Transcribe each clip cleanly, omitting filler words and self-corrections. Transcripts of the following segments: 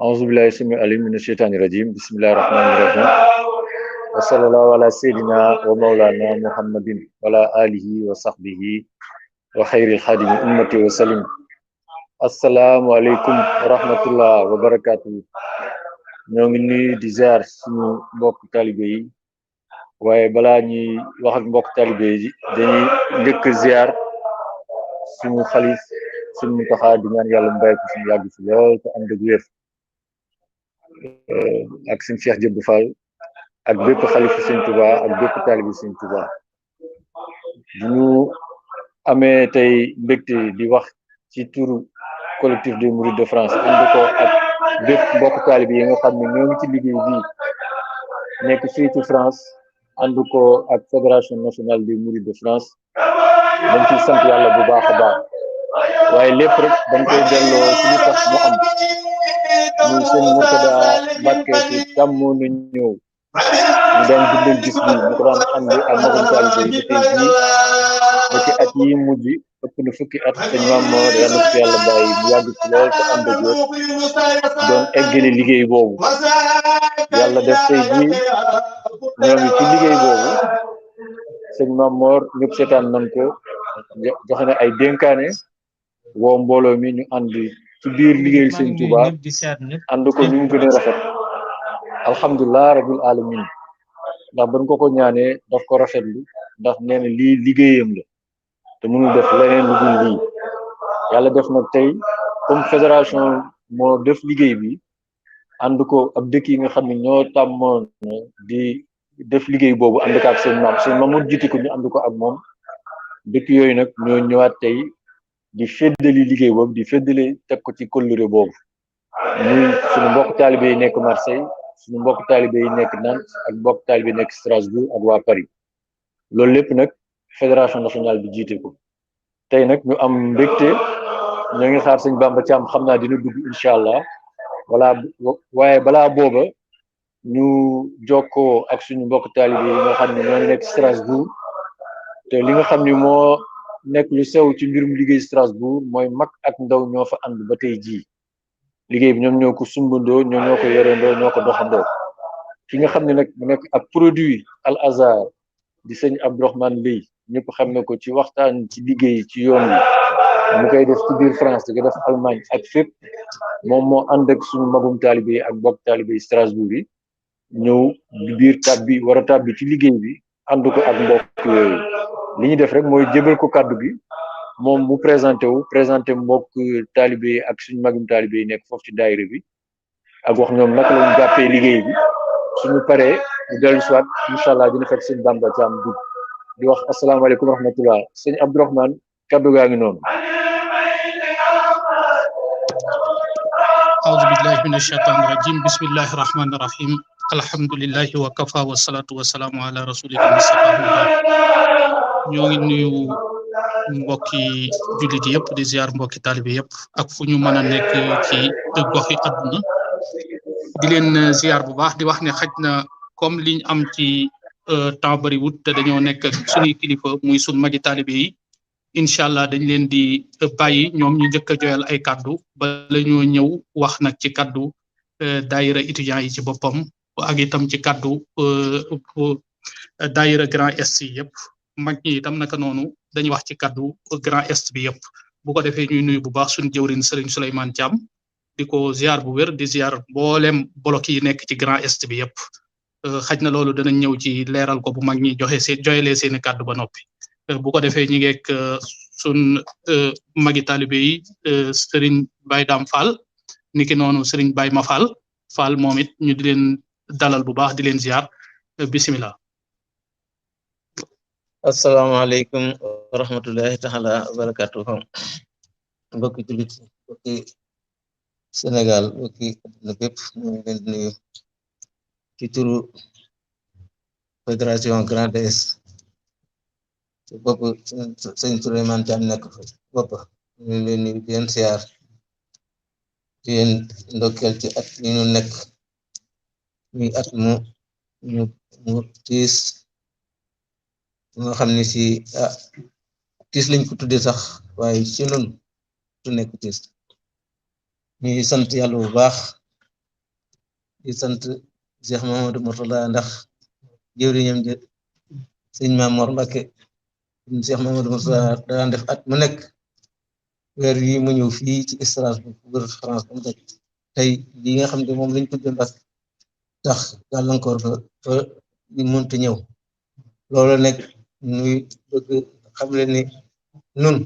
أعوذ بالله السميع العليم من الشيطان الرجيم بسم الله الرحمن الرحيم وصلى الله على سيدنا ومولانا محمد وعلى آله وصحبه وخير الخادم أمتي وسلم السلام عليكم ورحمة الله وبركاته ñoo ngi nuyu di ziar suñu mbokk talibé yi waaye balaa ñuy wax ak mbokk talibé yi dañuy njëkk ziar suñu xalif suñu Muntaxa di ñaan yàlla mu bàyyi ko suñu yàgg fi lool te ànd ak wér ak suñu Cheikh Jëbb Fall ak bépp xalifu Sëñ Tuba ak bépp talibé Sëñ Tuba di ñu amee tey mbégte di wax ci turu collectif des Mourides de France ànd ko ak bépp mbokk talibé yi nga xam ne ñoo ngi ci liggéey bii nekk fii ci France ànd ko ak fédération nationale des Mourides de France dañ ciy sant yàlla bu baax a baax waaye lépp rek dañ koy delloo ci li tax mu am muy sëñ Murtada Mbàkke ci tàmmoo na ñëw ñu daan dundal gis bi ñu ko daan ànd ak magam talibé yi ba tey jii ba ci at yi mujj ëpp na fukki at sëñ Mamoor yàlla na ko yàlla bàyyi mu yàgg ci lool te ànd ak wér doon eggale liggéey boobu yàlla def tey jii ñoo ngi ci liggéey boobu sëñ Mamoor ñëpp seetaan nañ ko joxe na ay dénkaane woo mbooloo mi ñu ànd ci biir liggéey sëñ Tuuba ànd ko ñu mu gën a rafet alhamdulilah rabbil alamin ndax bañ ko ñaanee daf ko rafetlu ndax nee na lii liggéeyam la te mënul def leneen lu dul lii yàlla def nag tey comme fédération moo def liggéey bi ànd ko ak dëkk yi nga xam ne ñoo tàmmoon di def liggéey boobu ànd ko ak seen maam mu jiite ko ñu ànd ko ak moom dëkk yooyu nag ñoo ñëwaat tey di feddali liggéey boobu di feddali teg ko ci kóllëre boobu muy suñu mbokk taalibe yi nekk Marseille suñu mbokk taalibe yi nekk Nantes ak mbokk taalibe yi nekk Strasbourg ak waa Paris loolu lépp nag fédération nationale bi jiite ko tey nag ñu am mbégte ñoo ngi xaar sëñ Bamba Thiam xam naa dina dugg incha allah waaye balaa booba ñu jokkoo ak suñu mbokk taalibe yi nga xam ne ñoo nekk Strasbourg te li nga xam ni moo nekk lu sew ci mbirum liggéey Strasbourg mooy mag ak ndaw ñoo fa ànd ba tey jii liggéey bi ñoom ñoo ko sumbandoo ñoo ko yorendoo ñoo ko doxandoo ki nga xam ne nag mu nekk ak produit Al Azhar di sëñ Abdourahmane Lay ñëpp xam ne ko ci waxtaan ci liggéey ci yoon wi mu koy def ci biir France di ko def Allemagne ak fépp moom moo ànd ak suñu magum taalibe yi ak mbokk taalibe yi Strasbourg yi ñëw di biir tàbbi war a tàbbi ci liggéey bi ànd ko ak mbokk yooyu li ñu def rek mooy jébal ko kàddu gi moom mu présenté mbokk taalibe yi ak suñu magum taalibe yi nekk foofu ci daayira bi ak wax ñoom naka lañu jàppee liggéey bi suñu paree ñu dellu si waat incha allah dina fekk sëñ Bamba Thiam dugg di wax asalaamaaleykum wa rahmatullah sëñ Abdourahmane kaddu gaa ngi noonu. أعوذ بالله من الشيطان الرجيم بسم الله الرحمن الرحيم الحمد لله وكفى والصلاة والسلام على رسول الله المصطفى ñoo ngi nuyu mbokki jullit yëpp di ziar mbokki taalibe yëpp ak fu ñu mën a nekk ci goxi àdduna di leen ziar bu baax di wax ne xaj na comme liñ am ci temps bariwut te dañoo nekk ak suñuy kilifa muy suñ magi taalibe yi incha allah dañ leen di bàyyi ñoom ñu njëkk a joyal ay kaddu ba la ñoo ñëw wax nag ci kaddu daayira étudiants yi ci boppam ak itam ci kaddu daayira Grand Est yi yëpp mag ñi itam naka noonu dañuy wax ci kaddu Grand Est bi yëpp bu ko defee ñuy nuyu bu baax suñu jëwrin Serigne Souleymane Thiam di ko ziar bu wér di ziar mboolem bloc yi nekk ci Grand Est bi yëpp xaj na loolu danañ ñëw ci leeral ko bu mag ñi joyelee seeni kaddu ba noppi bu ko defee ñi ngeek sun magi taalibe yi Serigne Baye Dame Fall niki noonu Serigne Baye Ma Fall moom it ñu di leen dalal bu baax di leen ziar bismillah asalaamaaleykum wa rahmatullahi taala wa barakatuhu mbokki jullit mbokki Sénégal mbokki adduna bépp ñu ngi leen di nuyu ci turu fédération Grand Est ci bopp sëñ Souleymane Thiam nekk fa bopp ñu ngi leen nuyu di leen siyaar di leen ndokkeel ci at yi ñu nekk muy at mu tiis nga xam ne si tiis lañ ko tuddee sax waaye ci nun du nekk tiis ñuy sant yàlla bu baax di sant Cheikh Mamadou Mourtada ndax jëwriñam jë sëñ Maam Mor Mbacke Cheikh Mamadou Mourtada daan def at mu nekk weer yi mu ñëw fii ci Strasbourg bu France ba mu daj tey li nga xam ne moom lañ tudde mbas tax gàllankoor fa ñu mënta ñëw loolu nekk ñuy bëgg xam leen ni nun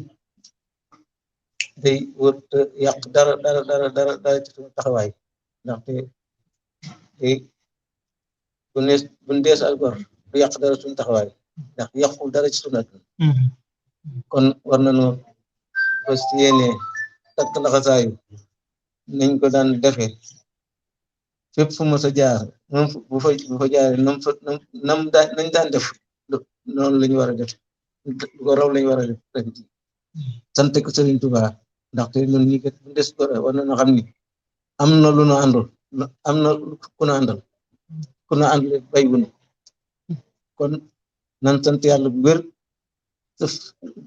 day wër yàq dara ci suñu taxawaay ndaxte day bu ndees ak gor du yàq dara suñu taxawaay ndax yàqul dara ci suñu àdduna kon war nañu fas yéene takk laxasaayu nañ ko daan defee fépp fu mos a jaar moom bu fa jaaree nañ daan def noonu la ñu war a def lu ko raw la ñu war a def sant ko Sëriñ Tuubaa ndaxte ñun ñi kat bu des ko war nañu xam ni am na lu nu àndul am na ku nu àndal ku nu àndal bay wunu kon nan sant yàlla bu wér te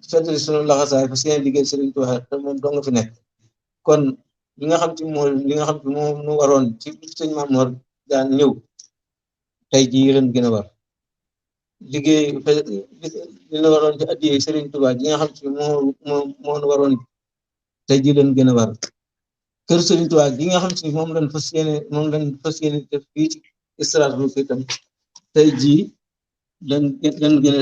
fetali sunu laxasaay parce que liggéey Sëriñ Tuubaa te moom doo nga fi nekk kon li nga xam ci moom nu waroon ci sëñ Maam Mor daan ñëw tey jii leen gën a war liggéey li la waroon ci addiyee Sëriñ Tuubaa gi nga xam ci moo nu waroon tey jii leen gën a war kër Sëriñ Tuubaa gi nga xam ci moom lañ fas yéene def fii ci Strasbourg itam tey jii lan gën a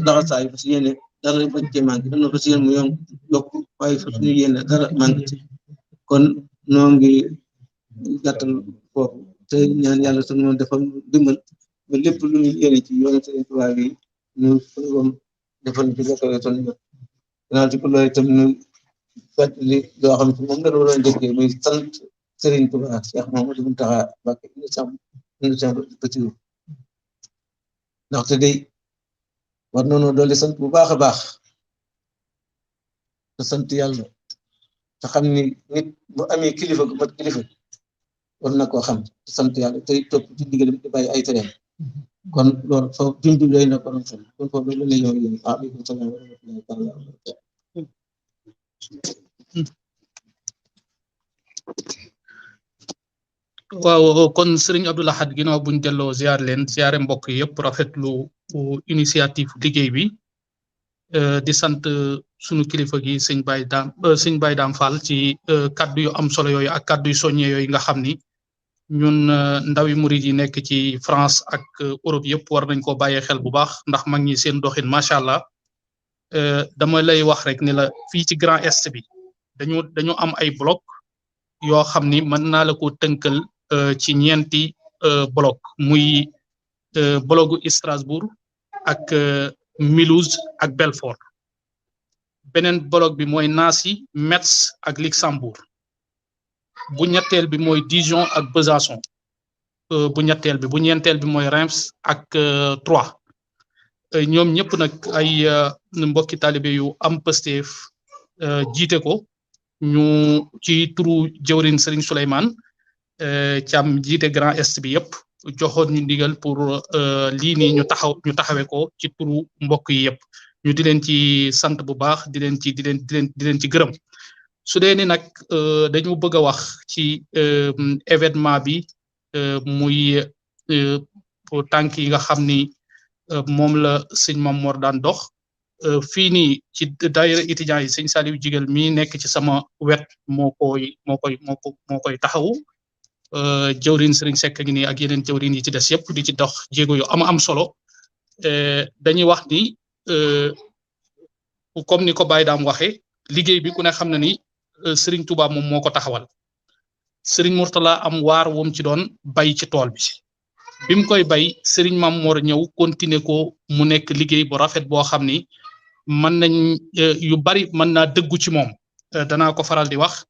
laxasaay fas yéene dara bañ cee manqué dana fas yéene mu yokk waaye fas ñu yéene dara manqué ci kon noo ngi gàttal foofu te ñaan yàlla sunu moom defal dimbal ba lépp lu ñu yéene ci yoonu Sëriñ Tuubaa bi ñu suñu defal ci gàttal sunu jot dinaa ci ko loolu itam ñu fàttali loo xam ne moom la waroon njëkkee muy sant Sëriñ Tuubaa Cheikh Mamadou Mountakha Mbacké Bassirou ndaxte day war nañoo dolli sant bu baax a baax te sant yàlla te xam ni nit bu amee kilifa gu mat kilifa war na koo xam te sant yàlla tey topp ci digal di bàyyi ay tereem kon loolu foofu junj lay na ko doon sol kon foofu la ñëw yéen waaleykum salaam wa rahmatullahi taala wa barakatuh waaw kon Serigne Abdou Lahad ginnaaw buñ delloo ziar leen ziare mbokk yëpp rafetlu initiative liggéey bi di sant sunu kilifa gi sëñ Baye Dame Fall ci kaddu yu am solo yooyu ak kaddu yu soññee yooyu nga xam ni ñun ndawi murid yi nekk ci France ak Europe yëpp war nañ ko bàyyee xel bu baax ndax mag ñi seen doxin macha allah dama lay wax rek ni la fii ci Grand Est bi dañu am ay bloc yoo xam ni mën naa la ko tënkal ci ñeenti bloc muy blocu Strasbourg ak Mulhouse ak Belfort beneen bloc bi mooy Nancy Metz ak Luxembourg bu ñetteel bi mooy Dijon ak Besançon bu ñetteel bi bu ñeenteel bi mooy Reims ak Troyes ñoom ñëpp nag ay mbokki talibé yu am Pastef jiite ko ñu ci turu jëwrin Serigne Souleymane Thiam jiite Grand Est bi yëpp joxoon ñu ndigal pour lii nii ñu taxawee ko ci turu mbokk yi yëpp ñu di leen ci sant bu baax di leen ci gërëm su dee ni nag dañu bëgg a wax ci événement bi muy tànk yi nga xam ni moom la sëñ Mame Mor daan dox fii nii ci daayira étudiants yi sëñ Saliou Jigal mi nekk ci sama wet moo koy taxawu jëwrin Sëriñ Seck ngi nii ak yeneen jëwrin yi ci des yëpp di ci dox jéego yu am solo dañuy wax ni comme ni ko Baye Dame waxee liggéey bi ku ne xam na ni Serigne Touba moom moo ko taxawal Serigne Mourtala am waar wum ci doon bay ci tool bi mu koy bay Serigne Mame Mor ñëw continuer ko mu nekk liggéey bu rafet boo xam ni mën nañ yu bari mën naa dëggu ci moom danaa ko faral di wax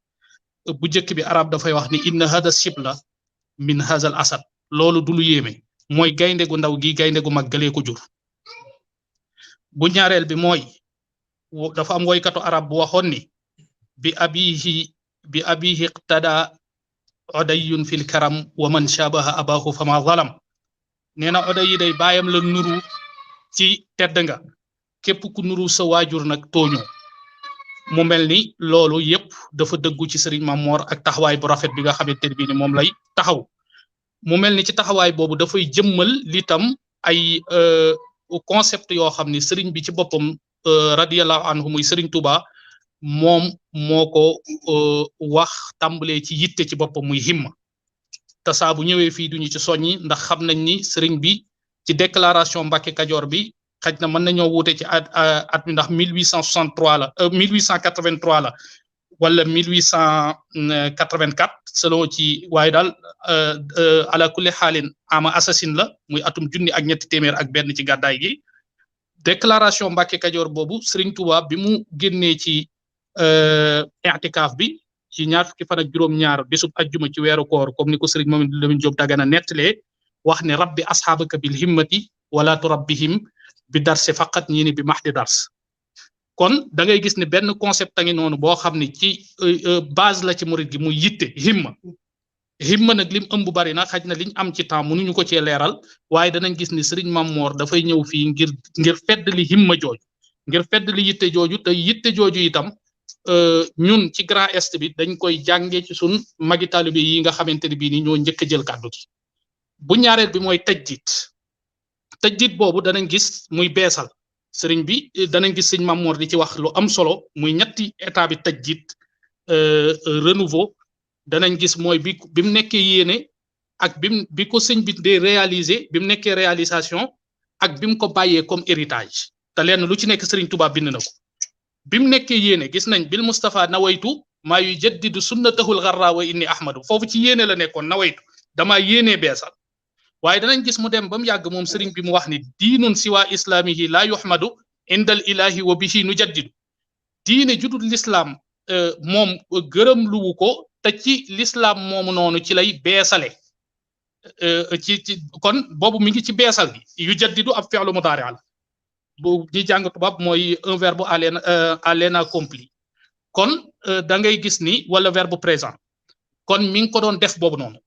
bu njëkk bi arab dafay wax ni inna hada shibla min hazal asad loolu du lu yéeme mooy gaynde gu ndaw gi gaynde gu mag galee ko jur bu ñaareel bi mooy dafa am woykatu arab bu waxoon ni bi abihi iqtada odayun fil karam wa man shabaha abahu fama zalam nee na oday yi day baayam la nuru ci tedd nga képp ku nuru sa waajur nag tooñoo mu mel ni loolu yëpp dafa dëggu ci Serigne Mamor ak taxawaay bu rafet bi nga xamante ne bii ni moom lay taxaw mu mel ni ci taxawaay boobu dafay jëmmal litam ay concept yoo xam ni Serigne bi ci boppam radiyallahu anhu muy Serigne Touba moom moo ko wax tàmbalee ci yitte ci boppam muy himma te saa bu ñëwee fii duñu ci soññi ndax xam nañ ni Serigne bi ci déclaration Mbàkke Kajoor bi xaj na mën nañoo wuute ci at mi ndax 1863 la 1883 la wala 1884 selon ci waaye daal ala kulli xaalin ama assasine la muy atum junni ak ñetti téeméer ak benn ci gàddaay gi déclaration Mbàkke Kajoor boobu Serigne Touba bi mu génnee ci i'tikaaf bi ci ñaar fukki fan ak juróom-ñaar bésub ajjuma ci weeru koor comme ni ko Serigne Mamadou Lamine Diop Dagana nettalee wax ne rabbi asxaabaka bil himmati wala turabbihim bi darse faqat ñii ni bi maxdi dars kon da ngay gis ne benn concept a ngi noonu boo xam ne ci base la ci murid gi muy yitte himma nag lim ëmb bari na xaj na liñ am ci temps mënuñu ko cee leeral waaye danañ gis ni Serigne Mamor dafay ñëw fii ngir fedd li himma jooju ngir fedd li yitte jooju te yitte jooju itam ñun ci Grand Est bi dañ koy jàngee ci sun magi taalibe yi nga xamante ne bii ni ñoo njëkk a jël kàddu gi bu ñaareel bi mooy tajdiid boobu danañ gis muy beesal sëriñ bi danañ gis sëñ Mamor di ci wax lu am solo muy ñetti état bi tajdiid renouveau danañ gis mooy bi mu nekkee yéene ak bi ko sëñ bi dee réaliser bi mu nekkee réalisation ak bi mu ko bàyyee comme héritage te lenn lu ci nekk Serigne Touba bind na ko bi mu nekkee yéene gis nañ bil Mustafa nawaytu maa yu jaddidu sunnatahul gharra wa inni ahmadu foofu ci yéene la nekkoon nawaytu damaa yéenee beesal waaye danañ gis mu dem ba mu yàgg moom Serigne bi mu wax ni diinun siwa islamihi laa yuhmadu indal ilahi wa bihi nu jaddidu diine judul l'islam moom gërëm luwu ko te ci l'islam moomu noonu ci lay beesale ci kon boobu mi ngi ci beesal gi yu jaddidu ab fi'lu mudaari la bu ñi jàng tubaab mooy un verbe à l'inaccompli kon da ngay gis ni wala verbe présent kon mi ngi ko doon def boobu noonu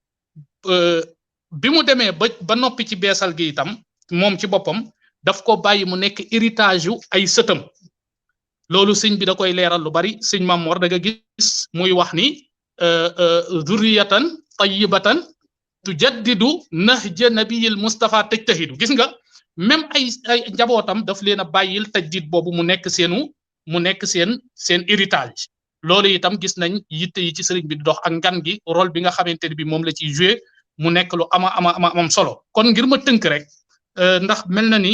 bi mu demee ba noppi ci beesal gi itam moom ci boppam daf ko bàyyi mu nekk héritage yu ay sëtam loolu sëñ bi da koy leeral lu bari sëñ Mamor da nga gis muy wax ni zurriyatan tayyibatan tujaddidu nahja nabiyil Mustafa tajtahidu gis nga même ay njabootam daf leen a bàyyil tajdid boobu mu nekk seen héritage loolu itam gis nañ yitte yi ci sëriñ bi di dox ak ngan gi rôle bi nga xamante ne bi moom la ciy joué mu nekk lu am solo kon ngir ma tënk rek ndax mel na ni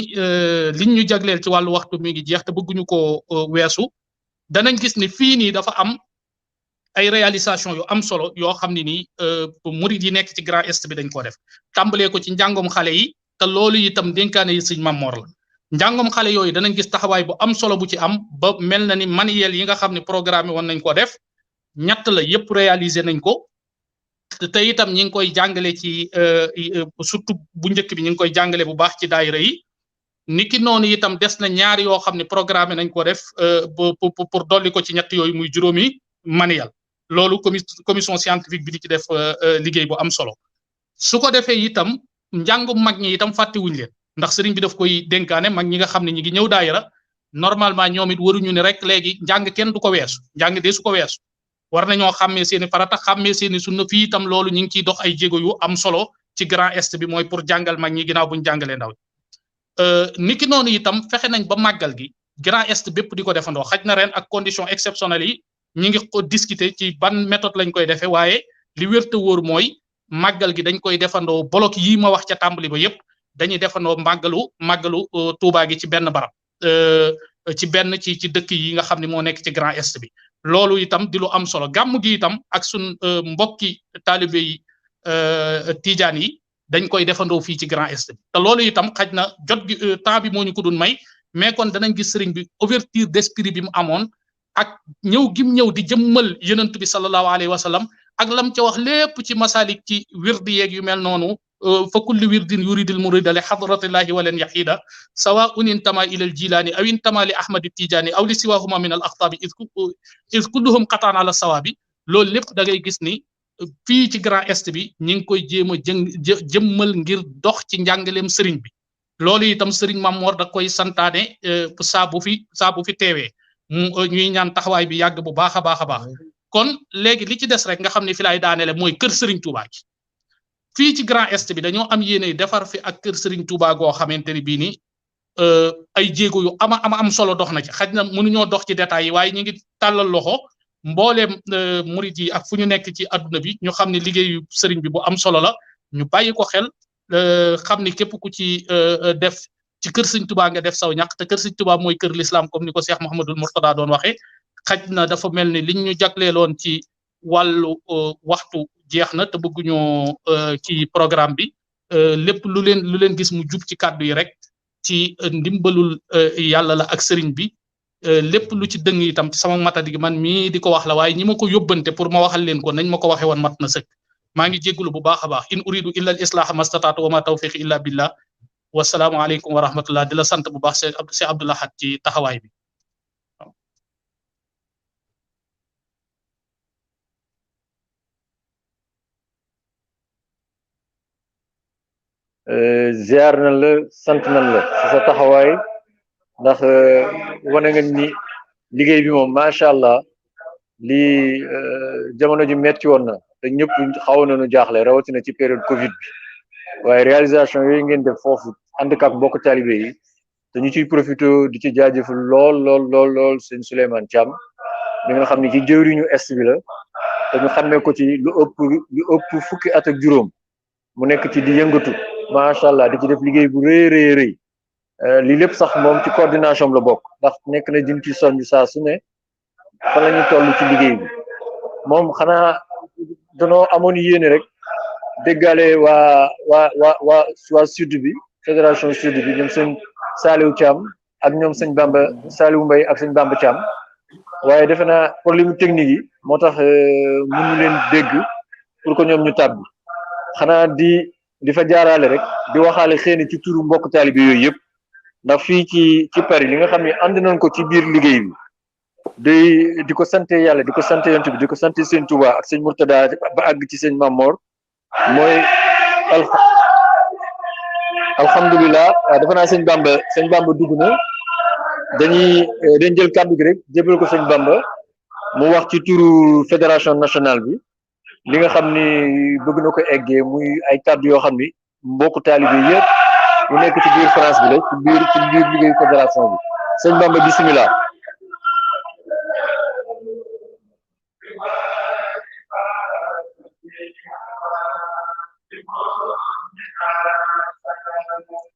liñ ñu jagleel ci wàllu waxtu mi ngi jeex te bëgguñu ko weesu danañ gis ni fii nii dafa am ay réalisation yu am solo yoo xam ne nii murid yi nekk ci Grand Est bi dañ ko def tàmbalee ko ci njàngom xale yi te loolu itam dénkaane yi sëñ Mamor la njàngom xale yooyu danañ gis taxawaay bu am solo bu ci am ba mel na ni manuel yi nga xam ne programme woon nañ ko def ñett la yëpp réaliser nañ ko te itam ñi ngi koy jàngale ci surtout bu njëkk bi ñi ngi koy jàngale bu baax ci daayira yi niki noonu itam des na ñaar yoo xam ne programme nañ ko def pour dolli ko ci ñett yooyu muy juróomi manuel loolu commission scientifique bi di ci def liggéey bu am solo su ko defee itam njàngum mag ñi itam fàttewuñ leen ndax sëriñ bi daf koy dénkaane mag ñi nga xam ne ñi ngi ñëw daayira normalement ñoom it waruñu ne rek léegi njàng kenn du ko weesu njàng de su ko weesu war nañoo xàmmee seeni farata xàmmee seeni sunna fii itam loolu ñu ngi ciy dox ay jéego yu am solo ci Grand Est bi mooy pour jàngal mag ñi ginnaaw buñ jàngalee ndaw niki noonu itam fexe nañ ba màggal gi Grand Est bépp di ko defandoo xaj na ren ak condition exceptionnelles yi ñi ngi ko discuter ci ban méthode lañ koy defee waaye li wér te wóor mooy màggal gi dañ koy defandoo bloc yii ma wax ca tàmbali ba yépp dañuy defandoo màggalu Touba gi ci benn barab ci benn ci dëkk yi nga xam ne moo nekk ci Grand Est bi loolu itam di lu am solo gàmm gi itam ak sun mbokki taalibe yi tijaan yi dañ koy defandoo fii ci Grand Est bi te loolu itam xaj na jot gi temps bi moo ñu ko doon may mais kon danañ gis sëriñ bi ouverture d'esprit bi mu amoon ak ñëw gim ñëw di jëmmal yonent bi sallallahu alayhi wa sallam ak lam ca wax lépp ci masalik ci wirdi yeeg yu mel noonu fa kulli wirdin yuridil murida li hadratillahi walan yahida sawaun intama ila al jilani aw intama li ahmadi tijani aw li siwahuma min al aqtabi is kulluhum qatan ala sawabi loolu lépp da ngay gis ni fii ci Grand Est bi ñi ngi koy jéem a jëmmal ngir dox ci njàngaleem sëriñ bi loolu itam sëriñ Mamor da koy santaane saa bu fi teewee ñuy ñaan taxawaay bi yàgg bu baax a baax a baax kon léegi li ci des rek nga xam ne fi laay daanele mooy kër Serigne Touba gi fii ci Grand Est bi dañoo am yéene defar fi ak kër Serigne Touba goo xamante ni bii nii ay jéego yu am solo dox na ci xaj na mënuñoo dox ci détails yi waaye ñu ngi tàllal loxo mbooleem murit yi ak fu ñu nekk ci adduna bi ñu xam ne liggéeyu Serigne bi bu am solo la ñu bàyyi ko xel xam ni képp ku ci def ci kër Serigne Touba nga def saw ñàq te kër Serigne Touba mooy kër l'islam comme ni ko Cheikh Mouhamadul Mourtada doon waxee xaj na dafa mel ni liñ ñu jagleeloon ci wàllu waxtu jeex na te bëgguñoo ci programme bi lépp lu leen gis mu jub ci kàddu yi rek ci ndimbalul yàlla la ak sëriñ bi lépp lu ci dëng itam sama matadi gi man mii di ko wax la waaye ñi ma ko yóbbante pour ma waxal leen ko nañ ma ko waxe woon mat na sëkk maa ngi jéggulu bu baax a baax in uridu illa al islaha mastataatu wa ma tawfiqi illa billah wasalaamu aleykum wa rahmatullah di la sant bu baax Cheikh Abdou Lahad ci taxawaay bi ziar nañ la sant nañ la ci sa taxawaay ndax wane nga ni liggéey bi moom macha allah lii jamono ji metti woon na te ñëpp xaw nañu jaaxle rawatina ci période Covid bi waaye réalisation yooyu ngeen def foofu ànd ak mbokk talibé yi te ñu ciy profité di ci jaajëfal lool sëñ Souleymane Thiam mi nga xam ne ci jëwriñu est bi la te ñu xamee ko ci lu ëpp fukki at ak juróom mu nekk ci di yëngatu. macha allah di ci def liggéey bu rëy lii lépp sax moom ci coordination la bokk ndax nekk na dim ci soññ saa su ne fa la ñu toll ci liggéey bi moom xanaa danoo amoon yéene rek déggaale waa sud bi fédération sud bi ñoom sëñ Saliou Thiam ak ñoom sëñ Bamba Saliou Mbaye ak sëñ Bamba Thiam waaye defe naa problème technique yi moo tax mënu leen dégg pour que ñoom ñu tàbbi xanaa di fa jaarale rek di waxaale xëy na ci turu mbokk taalibe yooyu yëpp ndax fii ci Paris li nga xam ne ànd nañ ko ci biir liggéey bi di ko sante yàlla di ko sante yonent bi di ko sante sëñ Touba ak sëñ Mourtada ba àgg ci sëñ Mamor mooy alhamdulilah dafa naa sëñ Bamba dugg na dañ jël kàddu gi rek jébal ko sëñ Bamba mu wax ci turu fédération nationale bi li nga xam ni bëgg na ko eggee muy ay kàddu yoo xam ni mbokku taalibe yëpp yu nekk ci biir France bi la ci biir liggéeyu fédération bi sëñ Bamba bisimilah.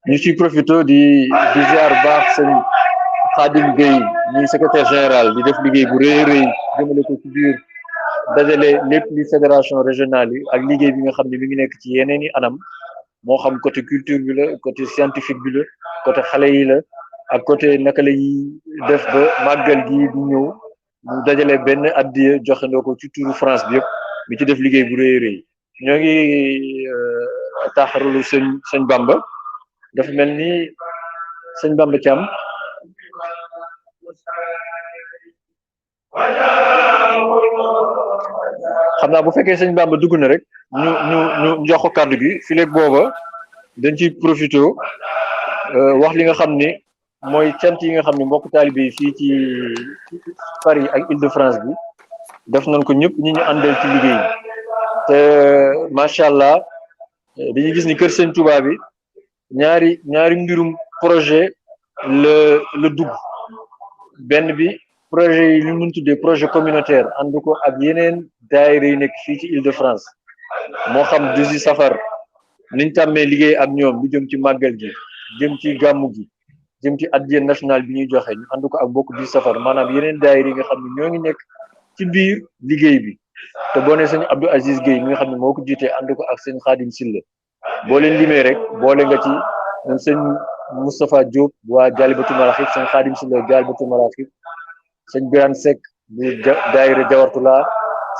ñu ciy profité di ziar baax sëñ Khadim Gueye muy secrétaire général di def liggéey bu rëy jëmale ko ci biir. dajale lépp li fédération régionale yi ak liggéey bi nga xam ne mi ngi nekk ci yeneen i anam moo xam côté culture bi la côté scientifique bi la côté xale yi la ak côté naka la yi def ba màggal gi di ñëw mu dajale benn addiya joxandoo ko ci turu France bi yëpp mi ci def liggéey bu rëy ñoo ngi taxarulu sëñ Bamba dafa mel ni sëñ Bamba Thiam xam naa bu fekkee sëñ Bamba dugg na rek ñu jox ko kàddu gi fi léegi booba dañ ciy profité wax li nga xam ni mooy cant yi nga xam ne mbokk taalibe yi fii ci Paris ak Île-de-France bi def nañ ko ñëpp ñi ñu àndal ci liggéey te macha allah dañuy gis ni kër sëñ Touba bi ñaari mbirum projet la dugg benn bi projet yi li mun tuddee projet communautaire ànd ko ak yeneen daayira yi nekk fii ci Île-de-France moo xam 18 safar niñ tàmmee liggéey ak ñoom lu jëm ci màggal gi jëm ci gàmmu gi jëm ci addiya national bi ñuy joxe ñu ànd ko ak bokk 18 safar maanaam yeneen daayira yi nga xam ne ñoo ngi nekk ci biir liggéey bi te boo nee sëñ Abdou Aziz Gueye mi nga xam ne moo ko jiitee ànd ko ak sëñ Khadim Silla boo leen limee rek boole nga ci ñoom sëñ Moustapha Diop waa Jalibatu Maraxib sëñ Khadim Silla Jalibatu Maraxib sëñ Birane Seck bu daayira Jawartula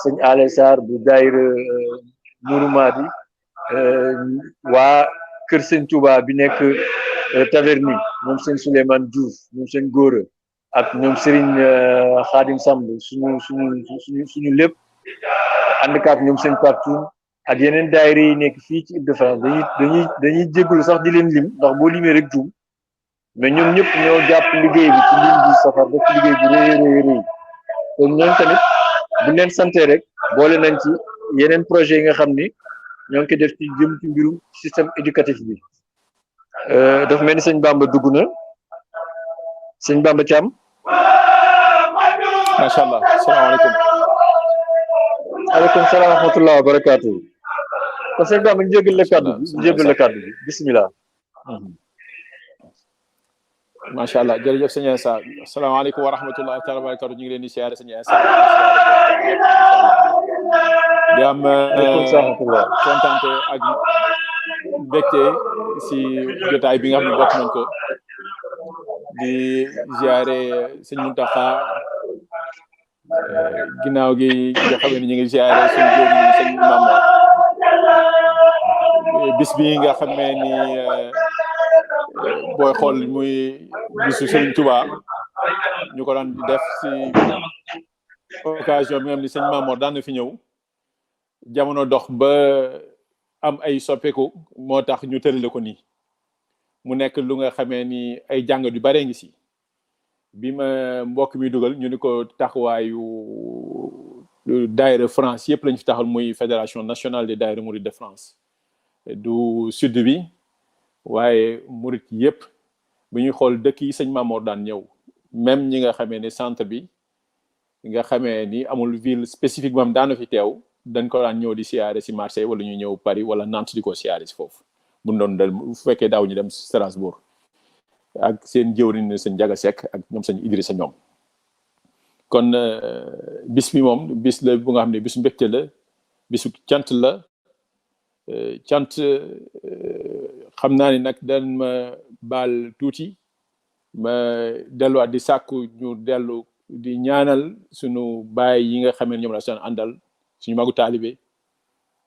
sëñ Ale Sarr bu daayira Mourou Madi waa kër sëñ Touba bi nekk Taverny ñoom sëñ Souleymane Diouf ñoom sëñ Góora ak ñoom Serigne Khadim Samb suñu lépp ànd ak ñoom sëñ Partoun ak yeneen daayira yi nekk fii ci Île-de-France dañuy jégalu sax di leen lim ndax boo limee rek juum mais ñoom ñëpp ñoo jàpp liggéey bi ci lim bi safar def liggéey bu rëy kon ñoom tamit buñ leen santee rek boole nañ ci yeneen projet yi nga xam ni ñoo ngi koy def ci jëm ci mbirum système éducatif bi dafa mel ni sëñ Bamba dugg na sëñ Bamba Thiam. macha allah salaamaaleykum. aleykum salaam wa rahmatulah wa barakaatu. kon sëñ Bamba ñu jégal la kàddu bi bisimilah. macha allah jërëjëf sëñ Insa asalaamaaleykum wa rahmatulah taala wa barakaatu ñu ngi leen di siyaare sëñ Insa di am kontante ak mbégte si jotaay bi nga xam ne bokk nañ ko di ziare sëñ Muntaxa ginnaaw gi nga xam ne ñu ngi ziare suñu jëriñ sëñ Mamour bis bi nga xam ne ni booy xool muy bisu Sëriñ Tuubaa ñu ko daan def si occasion bi nga xam ni sëñ Mamour daan na fi ñëw jamono dox ba am ay soppeeku moo tax ñu tërale ko nii mu nekk lu nga xamee ni ay jàngat yu bare ngi si bi ma mbokk mi dugal ñu ni ko taxawaayu daayira France yëpp lañ fi taxal muy fédération nationale des daayira mourides de France du sud bi waaye murit yëpp bu ñuy xool dëkk yi sëñ Mamour daan ñëw même ñi nga xamee ni centre bi nga xamee ni amul ville spécifique moom daana fi teew dañ ko daan ñëw di siyaare si Marseille wala ñu ñëw Paris wala Nantes di ko siyaare si foofu bu doon dal bu fekkee daaw ñu dem Strasbourg ak seen jëwriñ sëñ Jaga Seck ak ñoom sëñ Idrissa ñoom kon bis bi moom bis la bu nga xam ne bisu mbégte la bisu cant la cant xam naa ni nag dañ ma baal tuuti ma delluwaat di sàkku ñu dellu di ñaanal suñu baay yi nga xamee ne ñoom la seen àndal suñu magu taalibe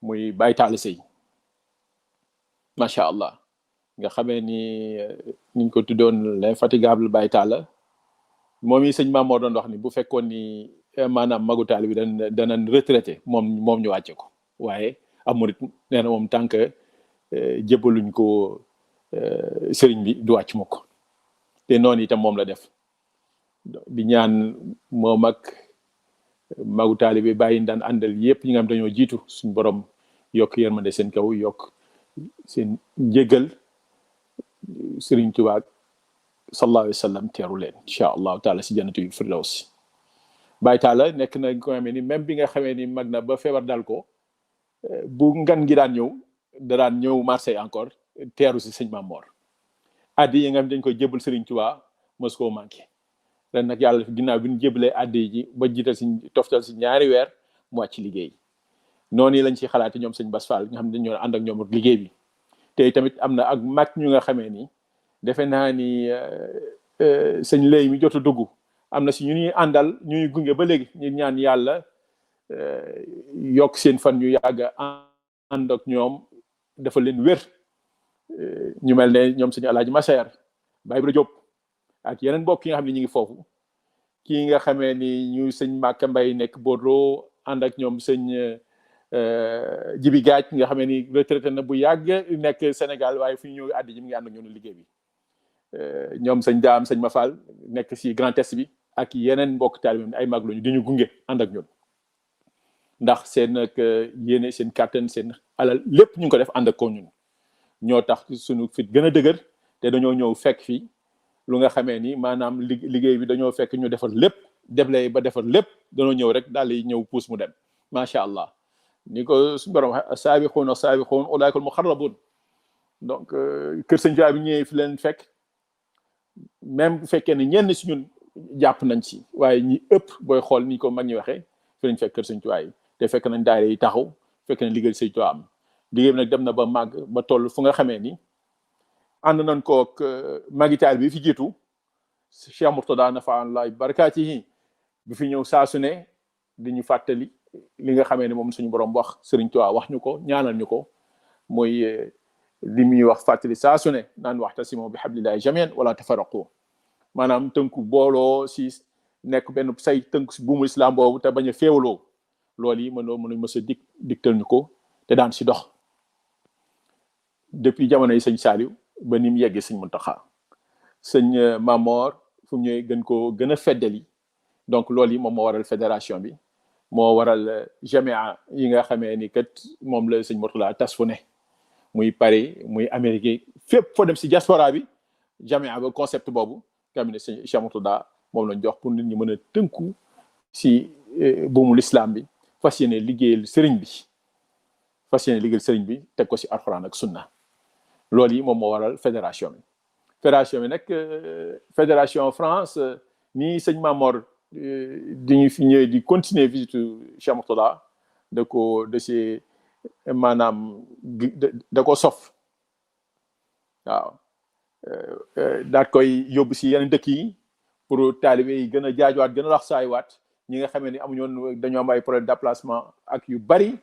muy Baye Talla Sey macha allah nga xamee ni niñ ko tuddoon l'infatigable Baye Talla moom yi sëñ Mamour doon wax ni bu fekkoon ni maanaam magu taalibe danañ retraité moom ñu wàcce ko waaye am murit nee na moom tant que jébbaluñ ko sëriñ bi du wàcc mukk te noonu itam moom la def di ñaan moom ak magu taalibe bàyyi daan àndal yépp ñi nga xam dañoo jiitu suñ borom yokk yërmande seen kaw yokk seen njéggal sëriñ Tuubaa sallallahu alayhi wa sallam teeru leen incha allahu taala si jannatul firdaws Baye Talla nekk na ko xamee ni même bi nga xamee ni mag na ba feebar dal ko bu ngan gi daan ñëw da daan ñëw Marseille encore teeru si sëñ Mamour addi yi nga xam dañ koy jébal sëriñ Tuubaa mos koo manqué ren nag yàlla ginnaaw bi ñu jébalee addi ji ba jiital si toftal si ñaari weer mu wàcc liggéey noonu lañ ci xalaate ñoom sëñ Bass Fall nga xam ne dañoo ànd ak ñoom liggéey bi te tamit am na ak mag ñu nga xamee ni defe naa ni sëñ Lay mi jot a dugg am na si ñu ñuy àndal ñuy gunge ba léegi ñu ñaan yàlla yokk seen fan ñu yàgg ànd ak ñoom dafa leen wér ñu mel ne ñoom sëñ Alaaji Masayer Baye Ibra Diop ak yeneen mbokk yi nga xam ne ñu ngi foofu kii nga xamee ni ñu sëñ Màkka Mbay nekk Bordeaux ànd ak ñoom sëñ Jibi Gaaj nga xamee ni retraité na bu yàgg nekk Sénégal waaye fu ñu ñëw àddi ji mi ngi ànd ak ñoom liggéey bi ñoom sëñ Daam sëñ Mafal nekk si Grand Est bi ak yeneen mbokk taalibe ay mag lañu di ñu gunge ànd ak ñun ndax seen ak yéene seen kàttan seen alal lépp ñu ngi ko def ànd ak ko ñun ñoo tax suñu fit gën a dëgër te dañoo ñëw fekk fii lu nga xamee ni maanaam liggéey bi dañoo fekk ñu defar lépp deblay ba defar lépp dañoo ñëw rek daal di ñëw puus mu dem macha allah ni ko suñu borom saabixuun ulaa'ikal muqarrabuun donc kër sëñ Tuubaa bi ñëwee fi leen fekk même bu fekkee ne ñenn si ñun jàpp nañ ci waaye ñi ëpp booy xool ni ko mag ñi waxee fi lañ fekk kër sëñ Tuubaa yi te fekk nañ daayira yi taxaw fekk nañ liggéey sëñ Tuubaa am liggéey bi nag dem na ba màgg ba toll fu nga xamee ni ànd nañ kook magitaal bi fi jiitu Cheikh Mourtada nafa'anallaahu bi barakaatihi bi fi ñëw saa su ne di ñu fàttali li nga xamee ni moom suñu borom wax Sëriñ Tuubaa wax ñu ko ñaanal ñu ko mooy li muy wax fàttali saa su ne naan wa'tasimu bi hablillahi jamii'an wala tafarraqu maanaam tënku booloo si nekk benn say tënk si buumu islam boobu te bañ a féewaloo loolu yi mënuñ mës a digtal ñu ko te daan si dox depuis jamono yi sëñ Saliou ba ni mu yeggee sëñ Muntaxa sëñ Mamor fu mu ñëwee gën koo gën a feddali donc loolu yi moom moo waral fédération bi moo waral jamia yi nga xamee ni kat moom la sëñ Mourtala tas fu ne muy Paris muy Amérique fépp foo dem si diaspora bi jamia ba concept boobu nga xam ne sëñ Cheikh Mourtala moom lañ jox pour nit ñi mën a tënku si buumu l'islam bi fas yéene liggéeyal sëriñ bi teg ko si alxuraan ak sunna loolu yi moom moo waral fédération bi nag fédération France nii sëñ Mamor dañuy fi ñëwee di continuer visite Cheikh Mourtala da ko sof waaw daat koy yóbbu si yeneen dëkk yi pour taalibe yi gën a jaajuwaat gën a lax saaywaat ñi nga xamee ni amuñoon dañoo am ay problème déplacement ak yu bari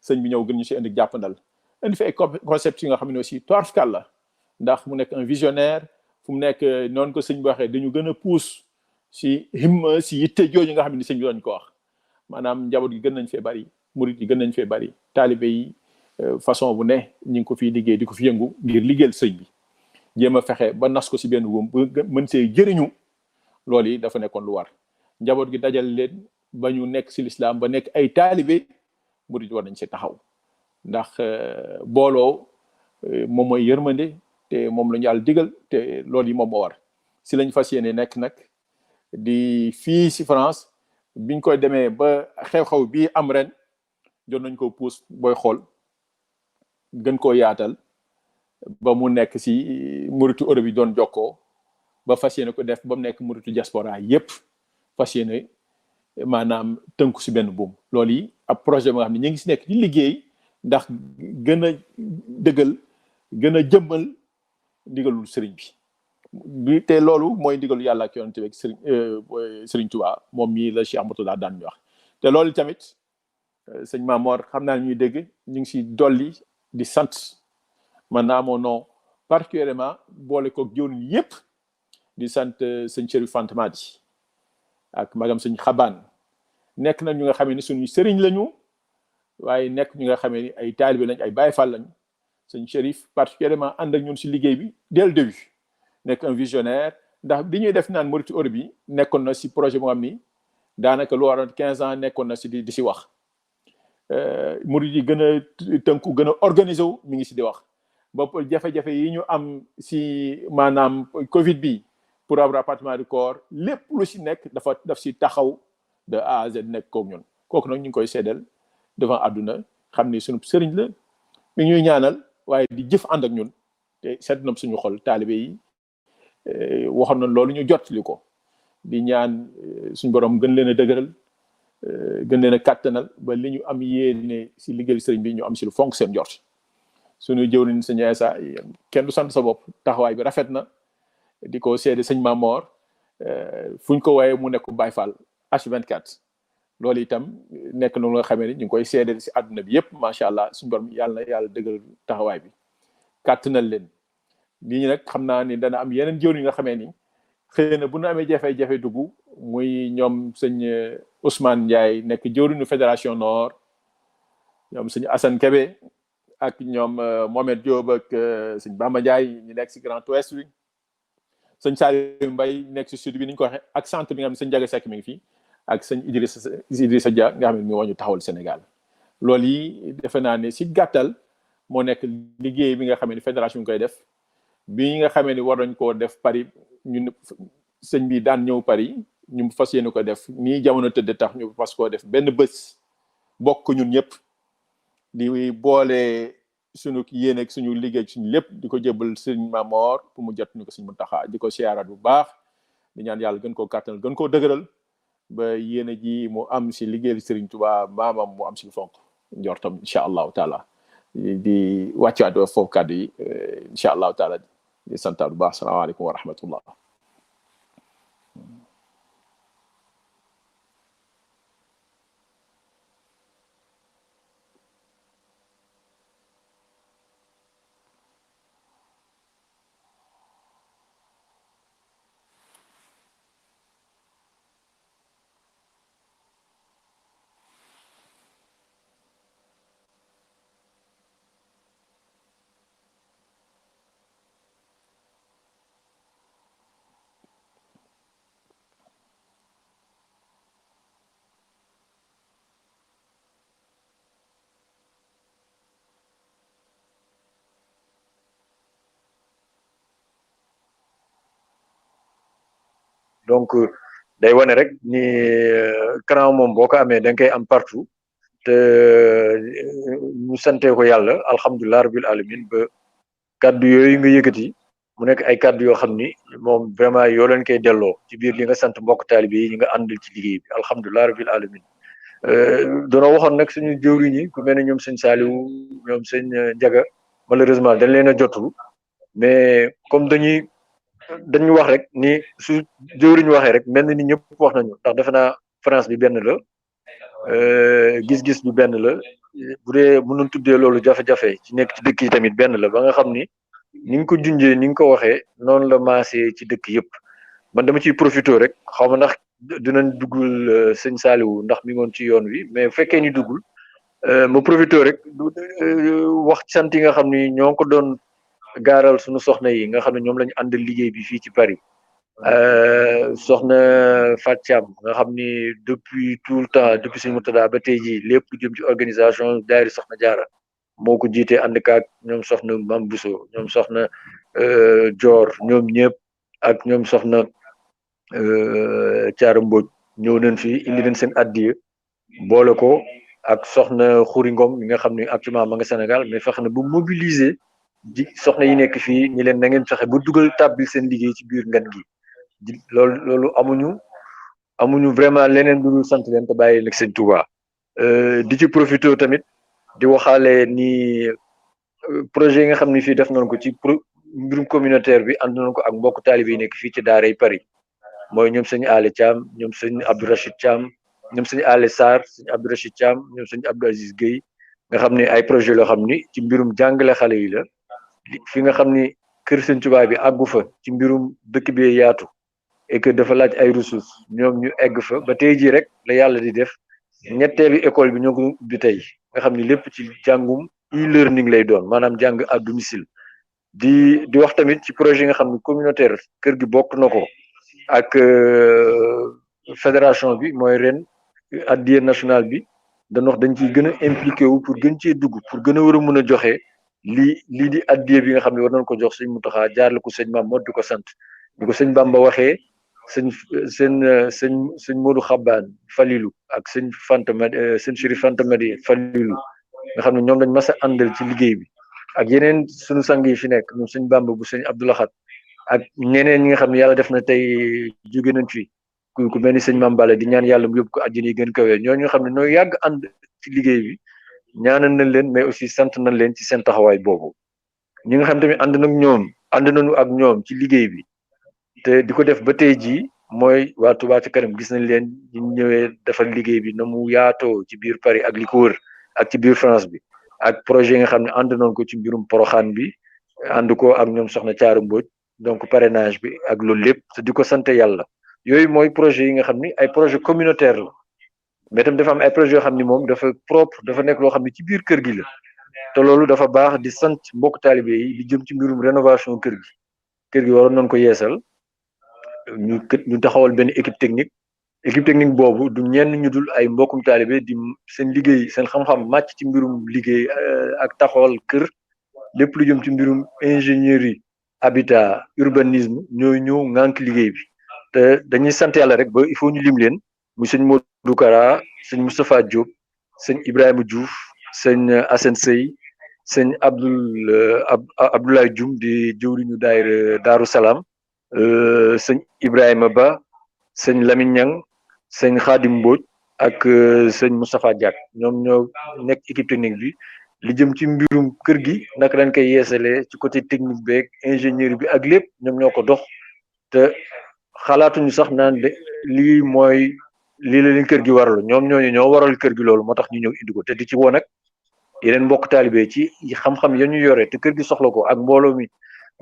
sëñ bi ñëw gën ñu si indi jàppandal indi fi ay concept yi nga xam ne aussi toirfkal la ndax mu nekk un visionnaire fu mu nekk noonu ko sëñ bi waxee dañu gën a pousse si himma si yitte jooju nga xam ne sëñ bi doon ko wax maanaam njaboot gi gën nañ fee bari murit yi gën nañ fee bari taalibe yi façon bu ne ñu ngi ko fiy liggéey di ko fi yëngu ngir liggéeyal sëñ bi jéem a fexe ba nas ko si benn wóom ba mën see jëriñu loolu yi dafa nekkoon lu war njaboot gi dajal leen ba ñu nekk si lislaam ba nekk ay taalibe murit war nañ si taxaw ndax booloo moom mooy yërmande te moom la ñu yàlla digal te loolu yi moom moo war si lañ fas yéene nekk nag di fii si France biñ koy demee ba xew-xew bii am ren jot nañ ko puus booy xool gën koo yaatal ba mu nekk si muritu Europe yi doon jokkoo ba fas yéene ko def ba mu nekk muritu diaspora yépp fas yéene maanaam tënku si benn buum loolu yi ab projet ba nga xam ne ñu ngi si nekk di liggéey ndax gën a dëggal gën a jëmmal ndigalul sëriñ bi te loolu mooy ndigalu yàlla ak yonent bi ak sëriñ Tuubaa moom mii la Cheikh Mourtala daan ñu wax te loolu tamit sëñ Mamor xam naa ñuy dégg ñu ngi si dolli di sant man naa mon nom particulièrement boole ko jëwriñ yépp di sant sëñ Chérif Fantamadi ak magam sëñ Xabaan nekk na ñu nga xamee ni suñu sëriñ lañu waaye nekk ñu nga xamee ni ay taalibe lañ ay Baay Faal lañ sëñ Chérif particulièrement ànd ak ñun si liggéey bi dès le début nekk un visionnaire ndax bi ñuy def naan Muritu Europe bi nekkoon na si projet boo xam ni daanaka lu waroon 15 ans nekkoon na si di si wax murid yi gën a tënku gën a organiser wu mi ngi si di wax ba jafe-jafe yi ñu am si maanaam Covid bi pour avoir rapatriement du corps lépp lu si nekk daf si taxaw de A à Z nekk kook ñun kooku nag ñu ngi koy seedal devant àdduna xam ni sunu sëriñ la mi ñuy ñaanal waaye di jëf ànd ak ñun te seet na suñu xol taalibe yi waxoon na loolu ñu jot li ko di ñaan suñu borom gën leen a dëgëral gën leen a kàttanal ba li ñu am yéene si liggéey sëriñ bi ñu am si lu fonk seen jot suñu jëwriñ sëñ Issa kenn du sant sa bopp taxawaay bi rafet na di ko seede sëñ Mamor fuñ ko waaye mu nekk Baay Faal H24 loolu itam nekk na lu nga xamee ni ñu ngi koy seede si àdduna bi yépp macha allah suñu borom yàlla na yàlla dëgëral taxawaay bi kàttanal leen lii ñu nag xam naa ni dana am yeneen jëwriñ yi nga xamee ni xëy na bu ñu amee jafe-jafe dugg muy ñoom sëñ Ousmane Ndiaye nekk jëwriñu fédération Nord ñoom sëñ Assane Kébé ak ñoom Mohamed Diop ak sëñ Bamba Ndiaye ñu nekk si Grand Ouest bi sëñ Saliou Mbaye nekk si sud bi ni ñu ko waxee ak centre bi nga xam ne sëñ Ndiaga Seck mi ngi fii ak sëñ Idrissa Dia nga xam ne mi moo ñu taxawal Sénégal loolu yi defe naa ne si gàttal moo nekk liggéey bi nga xam ne fédération bi koy def bi nga xamee ni war nañ koo def Paris ñun sëñ bi daan ñëw Paris ñu fas yéene ko def nii jamono tëdd tax ñu fas koo def benn bés bokk ñun ñëpp di boole suñu yéene ak suñu liggéey suñu lépp di ko jébbal sëñ Mamor pour mu jot ñu ko sëñ Muntaxa di ko siyaaraat bu baax di ñaan yàlla gën koo kàttanal gën koo dëgëral ba yéene ji mu am si liggéeyal Sëriñ Tuubaa maamam mu am si fonk njortam incha allahu taala di wàccuwaat foofu kàddu yi incha allahu taala di santaat bu baax salaamaaleykum wa rahmatullah donc day wane rek ni cran moom boo ko amee da nga koy am partout te ñu sante ko yàlla alhamdulilah rabbil alamin ba kaddu yooyu nga yëkkati mu nekk ay kaddu yoo xam ni moom vraiment yoo leen koy delloo ci biir li nga sant mbokk taalibe yi ñi nga àndal ci liggéey bi alhamdulilah rabbil alamin doona waxoon nag suñu jëwriñ yi ku mel ne ñoom sëñ Saliou ñoom sëñ Njaga malheureusement dañ leen a jotul mais comme dañu wax rek ni su jëwriñ waxee rek mel na ni ñëpp wax nañu ndax defe naa France bi benn la gis-gis bi benn la bu dee mënoon tuddee loolu jafe-jafe ci nekk ci dëkk yi tamit benn la ba nga xam ni ni nga ko junjee ni nga ko waxee noonu la maasee ci dëkk yëpp man dama ciy profité rek xaw ma ndax dinañ duggul sëñ Saliou ndax mi ngoon ci yoon wi mais bu fekkee ni duggul ma profité rek wax sant yi nga xam ni ñoo ko doon gaaral suñu soxna yi nga xam ne ñoom lañu àndal liggéey bi fii ci Paris soxna Fat Thiam nga xam ni depuis tout le temps depuis suñu Murtada ba tey jii lépp lu jëm ci organisation daayira soxna jaara moo ko jiite ànd kaak ñoom soxna Mam Bousso ñoom soxna Dior ñoom ñëpp ak ñoom soxna Thiara Mbodj ñëw nañ fi indi nañ seen addiya boole ko ak soxna Xuri Ngom mi nga xam ne actuellement ma nga Sénégal mais fexe na bu mobiliser di soxna yi nekk fii ñi leen na ngeen fexe ba dugal tàbbil seen liggéey ci biir ngan gi loolu amuñu vraiment leneen lu dul sant leen te bàyyi nag sëñ Touba di ci profité tamit di waxaale ni projet yi nga xam ne fii def nañ ko ci mbirum communautaire bi ànd nañ ko ak mbokk taalibe yi nekk fii ci daaray Paris mooy ñoom sëñ Ale Thiam ñoom sëñ Abdou Rachid Thiam ñoom sëñ Ale Sarr sëñ Abdou Rachid Thiam ñoom sëñ Abdou Aziz Guèye nga xam ne ay projet loo xam ni ci mbirum jàngale xale yi la fi nga xam ni kër sëñ Tuubaa bi àggu fa ci mbirum dëkk bi yaatu et que dafa laaj ay ressources ñoom ñu egg fa ba tey jii rek la yàlla di def ñetteelu école bi ñoo ko ubbi tey nga xam ni lépp ci jàngum e-learning lay doon maanaam jàng à domicile di wax tamit ci projet yi nga xam ni communautaire kër gi bokk na ko ak fédération bi mooy ren addiya nationale bi dañ wax dañ ciy gën a impliqué wu pour gën cee dugg pour gën a war a mën a joxe lii di addiya bi nga xam ne war nañ ko jox sëñ Mountakha jaarale ko sëñ Maam Modou di ko sant di ko sëñ Bamba waxee sëñ Modou Xabbaan Falilu ak sëñ sëñ Chérif Fanta Madi Falilu nga xam ne ñoom lañ mas a àndal ci liggéey bi ak yeneen suñu sang yi fi nekk ñoom sëñ Bamba bu sëñ Abdou Lahad ak ñeneen ñi nga xam ne yàlla def na tey jóge nañ fi ku mel ni sëñ Mame Balla di ñaan yàlla mu yóbbu ko àjjana yi gën kawee ñooñu nga xam ne ñoo yàgg ànd ci liggéey bi ñaanal nañ leen mais aussi sant nañ leen ci seen taxawaay boobu ñi nga xam tamit ànd nañu ak ñoom ci liggéey bi te di ko def ba tey jii mooy waa Touba Ca Kanam gis nañ leen ñu ñëwee defal liggéey bi na mu yaatoo ci biir Paris ak li ko wër ak ci biir France bi ak projet yi nga xam ne ànd nañ ko ci mbirum Poroxaan bi ànd ko ak ñoom soxna Thiara Mbodj donc parrainage bi ak loolu lépp te di ko sant yàlla yooyu mooy projet yi nga xam ni ay projet communautaire la mais tam dafa am ay projet yoo xam ni moom dafa propre dafa nekk loo xam ne ci biir kër gi la te loolu dafa baax di sant mbokk taalibe yi di jëm ci mbirum rénovation kër gi waroon nañ ko yeesal ñu taxawal benn équipe technique boobu du ñenn ñu dul ay mbokkum taalibe di seen liggéey seen xam-xam màcc ci mbirum liggéey ak taxawal kër lépp lu jëm ci mbirum ingénierie habitat urbanisme ñooy ñëw ŋànk liggéey bi te dañuy sant yàlla rek ba il faut ñu lim leen muy sëñ Modou Kara sëñ Moustapha Diop sëñ Ibrahima Diouf sëñ Assane Sey sëñ Abdoulaye Dioum di jëwriñu daayira Daaru Salaam sëñ Ibrahima Ba sëñ Lamine Niang sëñ Khadim Mbodj ak sëñ Moustapha Diak ñoom ñoo nekk équipe technique bi li jëm ci mbirum kër gi naka lañ koy yeesalee ci côté technique beeg ingénieur bi ak lépp ñoom ñoo ko dox te xalaatuñu sax naan de lii la leen kër gi waral ñoom ñoo waral kër gi loolu moo tax ñu ñëw indi ko te di ci woon ak yeneen mbokk taalibe ci xam-xam ya ñu yore te kër gi soxla ko ak mbooloo mi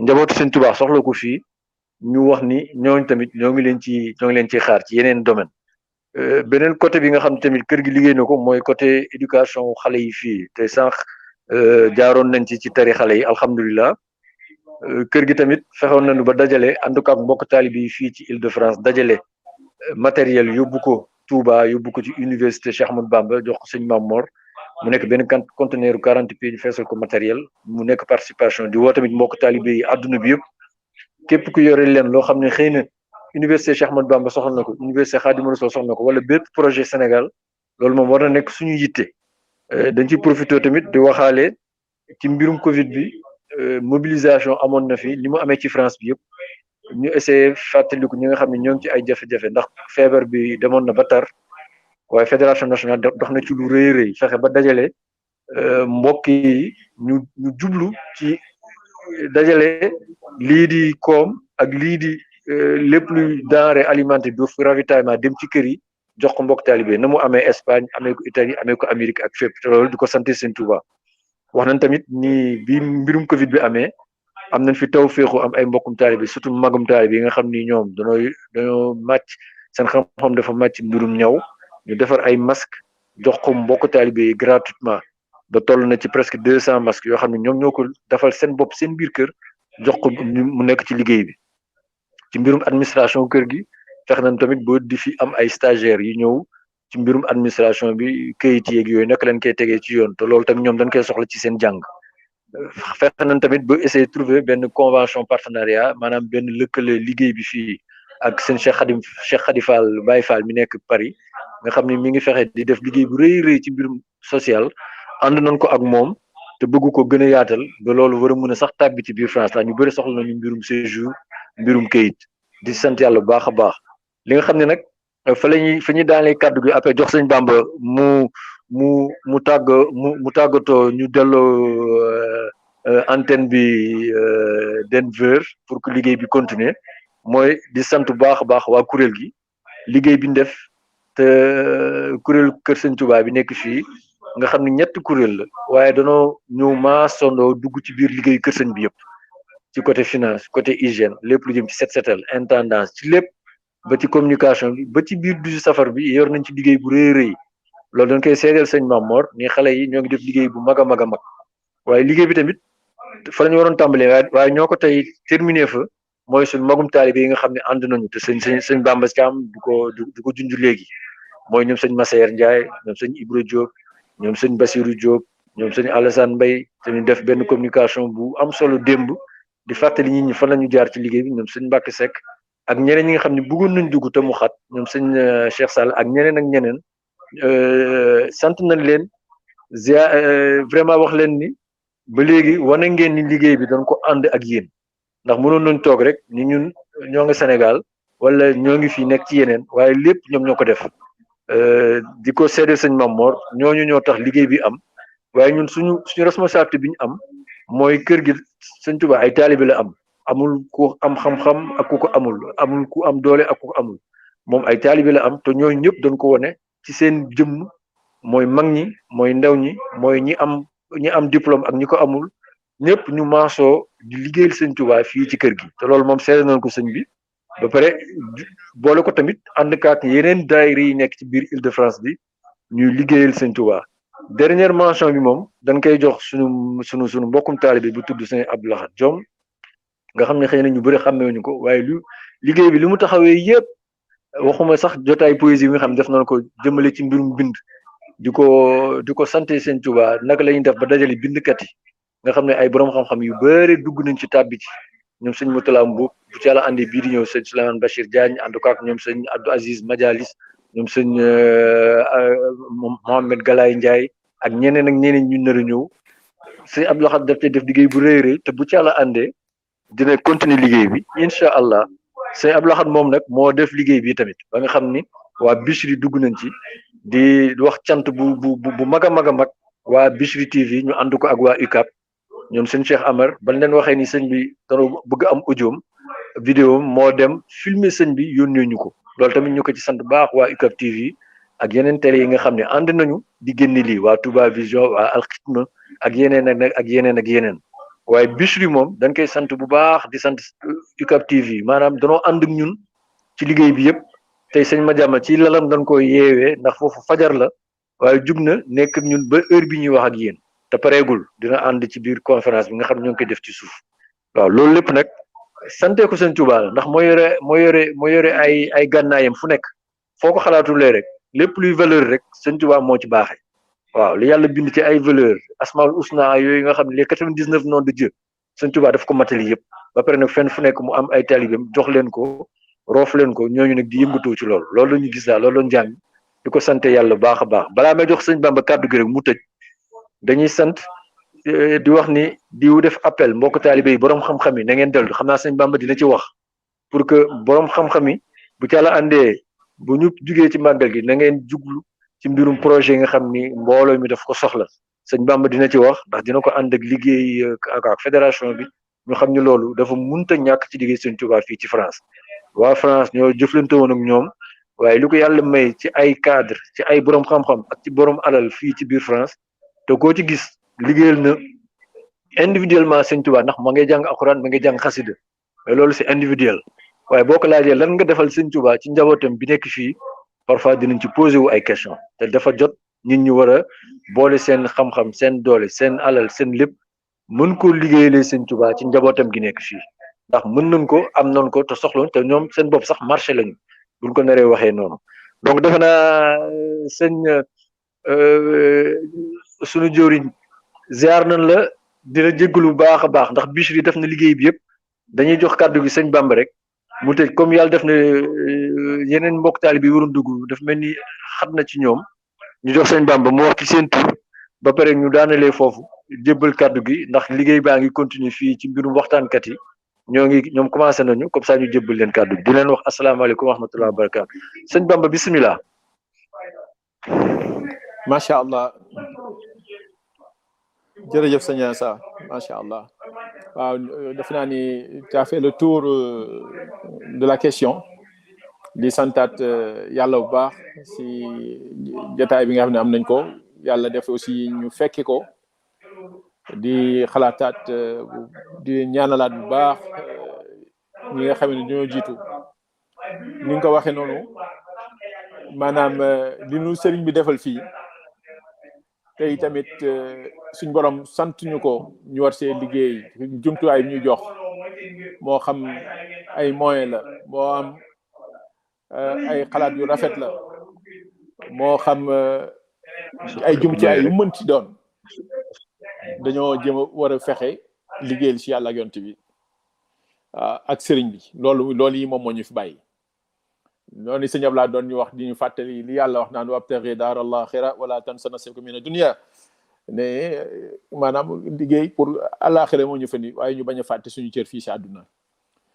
njabootu seen Tuubaa soxla ko fii ñu wax ni ñooñu tamit ñoo ngi leen ci xaar ci yeneen domaine beneen côté bi nga xam tamit kër gi liggéey na ko mooy côté éducation xale yi fii te sànq jaaroon nañ ci tari xale yi alhamdulilah kër gi tamit fexoon nañu ba dajale en tout cas mbokk taalibe yi fii ci Île-de-France dajale matériel yóbbu ko Touba yóbbu ko ci université Cheikh Ahmadou Bamba jox ko sëñ Mame Mor mu nekk benn conteneur 40 pieds ñu feesal ko matériel mu nekk participation di woo tamit mbokk taalibe yi àdduna bi yëpp képp ku yore leen loo xam ne xëy na université Cheikh Ahmadou Bamba soxla na ko université Khadimou Rassoul soxla na ko wala bépp projet Sénégal loolu moom war na nekk suñu yitte dañ ciy profité tamit di waxaale ci mbirum Covid bi mobilisation amoon na fi li mu amee ci France bi yëpp ñu essayé fàttaliku ñi nga xam ne ñoo ngi ci ay jafe-jafe ndax feebar bi demoon na ba tar waaye fédération nationale dox na ci lu rëy a rëy fexe ba dajale mbokk yi ñu jublu ci dajale lii di koom ak lii di lépp luy denrée alimentaire bi ravitaillement dem ci kër yi jox ko mbokk taalibe na mu amee Espagne amee ko Italie amee ko Amérique ak fépp te loolu di ko sant Sëñ Tuuba wax nañ tamit ni bi mbirum Covid bi amee am nañ fi taw féexu am ay mbokkum taalibe surtout magum taalibe yi nga xam ni ñoom dañoo màcc seen xam-xam dafa màcc mbirum ñaw ñu defar ay masque jox ko mbokk taalibe yi gratuitement ba toll na ci presque 200 masques yoo xam ne ñoom ñoo ko defal seen bopp seen biir kër jox ko mu nekk ci liggéey bi ci mbirum administration kër gi fex nañ tamit ba di fi am ay stagiaires yi ñëw ci mbirum administration bi këyit yeeg yooyu naka leen koy tegee ci yoon te loolu tamit ñoom dañ koy soxla ci seen jàng fex nañ tamit ba essayer trouver benn convention partenariat maanaam benn lëkkale liggéey bi fii ak seen Cheikh Khady Fall Baye Fall mi nekk Paris nga xam ne mi ngi fexe di def liggéey bu rëy ci mbirum social ànd nañ ko ak moom te bëgg ko gën a yaatal ba loolu war a mën a sax tàbbi ci biir France la ñu bëri soxla nañu mbirum séjour mbirum kayit di sant yàlla bu baax a baax li nga xam ne nag fa ñuy daanee kàddu gi après jox sëñ Bamba mu tàggatoo ñu delloo antenne bi Denver pour que liggéey bi continuer mooy di sant bu baax a baax waa kuréel gi liggéey bi ñu def te kuréel Kër Sëñ Touba bi nekk fii nga xam ne ñetti kuréel la waaye danoo ñëw maasandoo dugg ci biir liggéey Kër Sëñ bi yëpp ci côté finance côté hygiène lépp lu jëm ci set setal intendance ci lépp ba ci communication bi ba ci biir du safar bi yor nañ ci liggéey bu rëy loolu dañ koy seedeel sëñ Mamor ni xale yi ñoo ngi def liggéey bu mag a mag waaye liggéey bi tamit fa la ñu waroon tàmbalee waaye ñoo ko tey terminé fa mooy suñ magum taalibe yi nga xam ne ànd nañu te sëñ Bamba Thiam du ko junj léegi mooy ñoom sëñ Massayer Ndiaye ñoom sëñ Ibra Diop ñoom sëñ Bassirou Diop ñoom sëñ Alassane Mbaye te ñu def benn communication bu am solo démb di fàttali nit ñi fan la ñu jaar ci liggéey bi ñoom sëñ Mbacke Seck ak ñeneen ñi nga xam ne bëggoon nañ dugg te mu xat ñoom sëñ Cheikh Sall ak ñeneen sant nañ leen vraiment wax leen ni ba léegi wane ngeen ni liggéey bi dañ ko ànd ak yéen ndax mënoon nañ toog rek ni ñun ñoo ngi Sénégal wala ñoo ngi fi nekk ci yeneen waaye lépp ñoom ñoo ko def di ko seede sëñ Mamor ñooñu ñoo tax liggéey bi am waaye ñun suñu responsabilité bi ñu am mooy kër gi sëñ Tuba ay taalibe la amul ku am xam-xam ak ku ko amul ku am doole ak ku ko amul moom ay taalibe la am te ñooñu ñëpp dañ ko wone ci seen jëmm mooy mag ñi mooy ndaw ñi mooy ñi am diplôme ak ñi ko amul ñëpp ñu maasoo di liggéeyal sëñ Tuba fii ci kër gi te loolu moom seede nañ ko sëñ bi ba pare boole ko tamit ànd kaak yeneen daayira yi nekk ci biir Île-de-France bi ñuy liggéeyal sëñ Tuba dernière mention bi moom dañ koy jox sunu mbokkum taalibe bu tudd sëñ Abdou Lahad Diom nga xam ne xëy na ñu bëri xàmmewuñu ko waaye liggéey bi li mu taxawee yëpp waxuma sax jotaay poésie bi nga xam ne def nañ ko jëmale ci mbirum bind di ko santé sëñ Tuba naka la ñuy def ba dajale bindkat yi nga xam ne ay borom xam-xam yu bëri dugg nañ ci tàbbi ci ñoom sëñ Moutala Mboub bu ci yàlla andi bii di ñëw sëñ Souleymane Bachir Diagne en tout cas ñoom sëñ Abdou Aziz Madialis ñoom sëñ Mohamed Galaye Ndiaye ak ñeneen ñu nar a ñëw sëñ Abdou Lahad daf def liggéey bu rëy te bu ci yàlla andee dina continuer liggéey bi incha allah sëñ Abdou Lahad moom nag moo def liggéey bi tamit ba nga xam ni waa Bichri dugg nañ ci di wax cant bu mag a mag a mag waa Bichri TV ñu ànd ko ak waa UCAB ñoom sëñ Cheikh Amar bañ leen waxee ni sëñ bi dañoo bëgg am audioom vidéo moo dem filmer sëñ bi yónnee ñu ko loolu tamit ñu ko ci sant baax waa UCAB TV ak yeneen télé yi nga xam ne ànd nañu di génne lii waa Touba Vision waa Alxitma ak yeneen waaye Bichri moom dañ koy sant bu baax di sant UCAB TV maanaam danoo ànd ak ñun ci liggéey bi yëpp tey sëñ Madiama ci lalam dañ koy yeewee ndax foofu fajar la waaye jug na nekk ak ñun ba heure bi ñuy wax ak yéen te pareegul dina ànd ci biir conférence bi nga xam ne ñoo ngi koy def ci suuf waaw loolu lépp nag sante ko sëñ Tuba la ndax moo yore ay gànnaayam fu nekk foo ko xalaatulee rek lépp luy valeur rek sëñ Tuba moo ci baaxee waaw li yàlla bind ci ay valeur asmaul usna yooyu nga xam ne les 99 noms de Dieu sëñ Tuba daf ko matali yëpp ba pare nag fenn fu nekk mu am ay talibem jox leen ko roof leen ko ñooñu nag di yëngatoo ci loolu la ñu gis daal loolu la ñu jàng di ko sant yàlla baax a baax balaa may jox sëñ Bamba kàddu gi rek mu tëj dañuy sant di wax ni di def appel mbokk taalibe yi borom xam-xam yi na ngeen dellu xam naa sëñ Bamba dina ci wax pour que borom xam-xam yi bu ca la àndee bu ñu jugee ci màggal gi na ngeen juglu ci mbirum projet yi nga xam ni mbooloo mi daf ko soxla sëñ Bamba dina ci wax ndax dina ko ànd ak liggéey ak fédération bi ñu xam ni loolu dafa munta ñàkk ci liggéey sëñ Tuubaa fii ci France waa France ñoo jëflante woon ak ñoom waaye li ko yàlla may ci ay cadre ci ay borom xam-xam ak ci borom alal fii ci biir France te koo ci gis liggéeyal na individuellement sëñ Tuubaa ndax ma ngay jàng alxuraan ma ngay jàng xasida mais loolu c'est individuel waaye boo ko laajee lan nga defal sëñ Tuubaa ci njabootam bi nekk fii parfois dinañ ci posé wu ay question te dafa jot nit ñi war a boole seen xam-xam seen doole seen alal seen lépp mën ko liggéeyalee sëñ Tuubaa ci njabootam gi nekk fii ndax mën nañ ko am nañ ko te soxla te ñoom seen bopp sax marché lañu buñ ko naree waxee noonu donc defe naa sëñ suñu jëwriñ ziar nañ la dina jéggalu bu baax a baax ndax Bichri def na liggéey bi yëpp dañuy jox kàddu gi sëñ Bamba rek mu tëj comme yàlla def na yeneen mbokk taali bi waroon dugg daf mel ni xat na ci ñoom ñu jox sëñ Bamba mu wax ci seen tur ba pare ñu daanalee foofu jébbal kàddu gi ndax liggéey baa ngi continuer fii ci mbirum waxtaankat yi ñoom commencé nañu comme ça ñu jébbal leen kàddu gi di leen wax asalaamaaleykum wa rahmatulah wa barakaatu sëñ Bamba bisimilah. macha allah jërëjëf sëñ Assa macha allah waaw def naa ni tu as fait le tour de la question di santaat yàlla bu baax si jotaay bi nga xam ne am nañ ko yàlla def aussi ñu fekki ko di xalaataat di ñaanalaat bu baax ñi nga xam ne ñoo jiitu ni nga ko waxee noonu maanaam li nu sëriñ bi defal fii tey tamit suñ borom sant ñu ko ñu war see liggéey jumtuwaay bi ñu jox moo xam ay moyen la moo am ay xalaat yu rafet la moo xam ay jumtuwaay yu mën ci doon dañoo jëm a war a fexe liggéeyal si yàlla ak yonent bi ak sëriñ bi loolu yi moom moo ñu fi bàyyi noonu sëñ Abla doon ñu wax di ñu fàttali li yàlla wax naan wabtaghi daaral aaxira wala tansa nasiibaka mina dunya ne maanaam liggéey pour àllaaxira moo ñu fa ni waaye ñu bañ a fàtte suñu cër fii si àdduna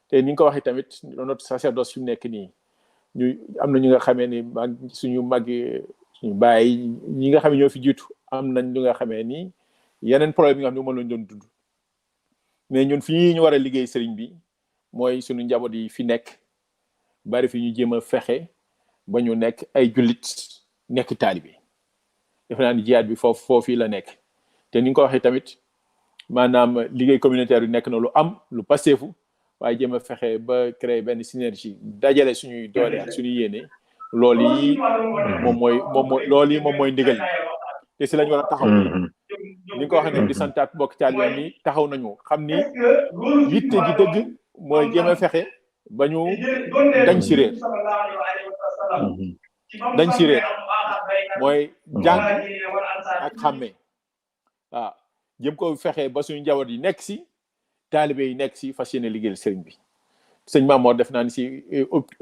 te ni nga ko waxee tamit notre sacerdoce fi mu nekk nii ñu am na ñu nga xamee ni suñu baay ñi nga xam ne ñoo fi jiitu am nañ lu nga xamee ni yeneen problème yi nga xam ne moom lañ doon dund mais ñun fii ñu war a liggéey sëriñ bi mooy suñu njaboot yi fi nekk bari fi ñu jéem a fexe ba ñu nekk ay jullit nekk taalibe defe naa ni jiyaat bi foofu la nekk te ni nga ko waxee tamit maanaam liggéey communautaire bi nekk na lu am lu passeefu waaye jéem a fexe ba créer benn synergie dajale suñuy doole ak suñuy yéene loolu yi moom mooy ndigal te si lañ war a taxaw ni nga ko waxee ne di santaat mbokk taalibe ni taxaw nañu xam ni yitte ji dëgg mooy jéem a fexe ba ñu dañ si réer mooy jàng ak xàmmee waaw jëm ko fexe ba suñu njaboot yi nekk si taalibe yi nekk si fas yéene liggéeyal sëriñ bi sëñ Mamoor def naa ni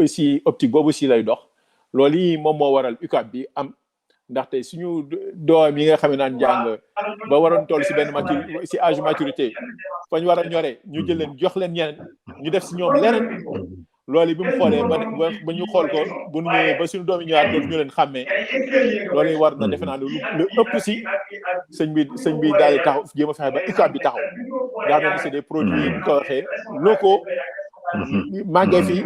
si optique boobu si lay dox loolu yi moom moo waral UCAB bi am ndaxte suñu doom yi nga xam ne naan jàng ba waroon toll si benn si âge maturité fa ñu war a ñore ñu jël leen jox leen ñeneen ñu def si ñoom leneen loolu bi mu xoolee ba ñu xool ko bu ñu ñëwee ba suñu doom yi ñëwaat dootu ñu leen xàmmee loolu yi war na defe naa lu ëpp si sëñ bi daal di taxaw jéem a fexe ba UCAB bi taxaw daa mel ni c'est des produits yi ñu ko waxee locaux màggee fi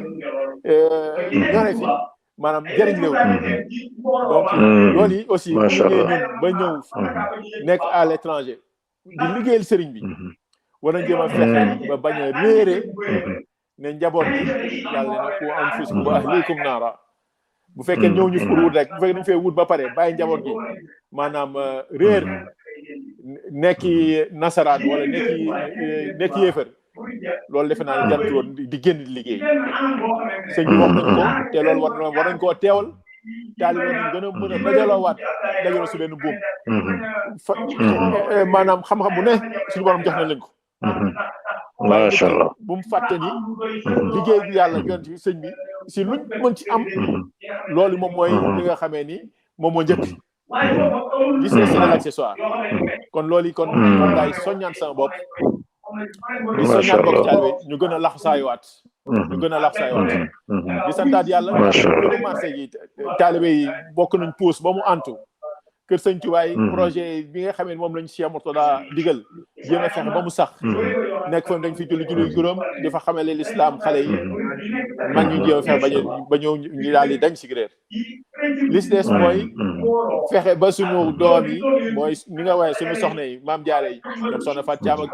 ñore fi maanaam jëriñ réew donc loolu yi aussi bu ñu ñun ba ñëw nekk à l'étranger di liggéeyal sëriñ bi war a jéem a fexe ba bañ a réere ne njaboot bi yàlla ne ku anfusakum wa ahliikum naara bu fekkee ñëw ñu pour wut rek bu fekkee dañu fee wut ba pare bàyyi njaboot gi maanaam réer nekki nasaraan wala nekki yéefar loolu defe naa ne jaratu woon di génn di liggéey sëñ bi wax nañ ko te loolu war nañ koo teewal taalibe nañ gën a mën a dajaloowaat dajaloo si benn buum maanaam xam-xam bu ne suñu borom jox na leen ko macha allah bu mu fàtte ni liggéey bi yàlla yonent bi sëñ bi si luñ mën ci am loolu moom mooy li nga xamee ni moom moo njëkk gis nga c'est l'accessoire kon loolu yi kon moom laay soññaan sama bopp di soññaan bokk taalibe ñu gën a laxsaayuwaat ñu gën a laxsaayuwaat di santaat yàlla commencé yi taalibe yi bokk nañ puus ba mu antu kër sëñ Tuubaa projet bi nga xamee moom lañ Cheikh Mourtada digal jéem a fexe ba mu sax nekk fa dañ fi julli juróom di fa xamale l'islam xale yi mag ñu jéem a fexe ba ñëw ñu daal di dañ si réer li si des mooy fexe ba suñu doom yi mooy ni nga waaye suñu soxna yi maam jaare yi ñoom soxna Fatou Thiam ak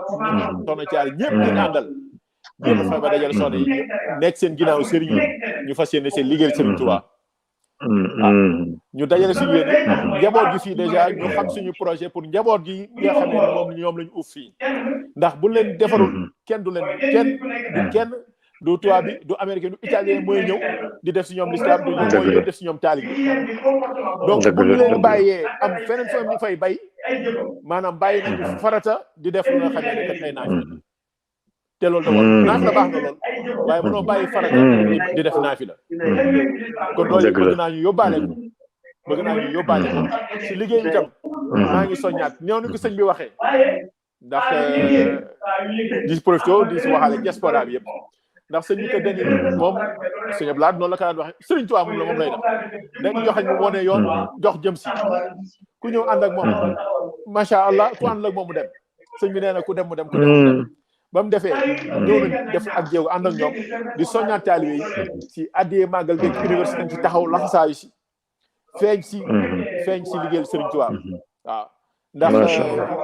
soxna Thiar ñëpp ñu àndal jéem a fexe ba dajal soxna yi nekk seen ginnaaw sëriñ yi ñu fas yéene seen liggéeyal sëriñ Tuubaa ñu dajale suñu yéene njaboot gi fii déjà ñu xam suñu projet pour njaboot gi nga xam ne moom ñoom lañu uuf fii ndax bu leen defarul kenn du du tubaab bi du américain du italien mooy ñëw di def si ñoom l'islam du ñëw mooy def si ñoom taalib donc bu ñu leen bàyyee am feneen fa ñu fay bay maanaam bàyyi nañu farata di def lu nga xam ne kat ay naaj te loolu da war naaf la baax na lool waaye mënoo bàyyi farata di def naafi la kon loolu bëgg naa ñu yóbbaale ko si liggéey bi tam maa ngi soññaat ñëw ni ko sëñ bi waxee ndax di profito di si waxaale diaspora bi yëpp ndax sëñ bi ko deni moom sëñ Ablaye noonu la ko daan waxee Sëriñ Tuubaa moom lay def léegi joxañ mu wane yoon jox jëm si ku ñëw ànd ak moom macha allah ku ànd ak moom mu dem sëñ bi nee na ku dem mu dem ba mu defee ñëw nañ def ak jéego ànd ak ñoom di soññaat taalibe yi si addiyee màggal geeg université nañ ci taxaw laxasaayu si feeñ si liggéeyal Sëriñ Tuubaa waaw ndax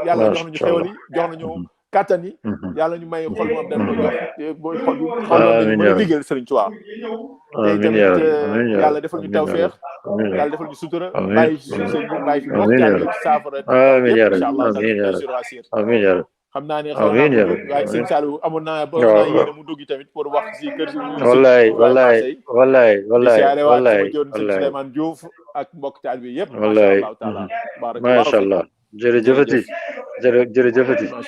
yàlla jox nañu xéwal yi jox nañu kàttan yi yàlla ñu may xol moom dañ ko jox booy xol mooy liggéeyal Sëriñ Tuubaa te tamit yàlla defal ñu tawfeex yàlla defal ñu sutura bàyyi suñu sëñ bi bàyyi fi mbokk taalibe yi saafara incha allah xam naa ne xaw naa waaye sëñ Saliou amoon naa yéene mu dugg tamit pour wax si kër wallaay Souleymane Diouf ak mbokk taal bi yëpp macha allah jërëjëfati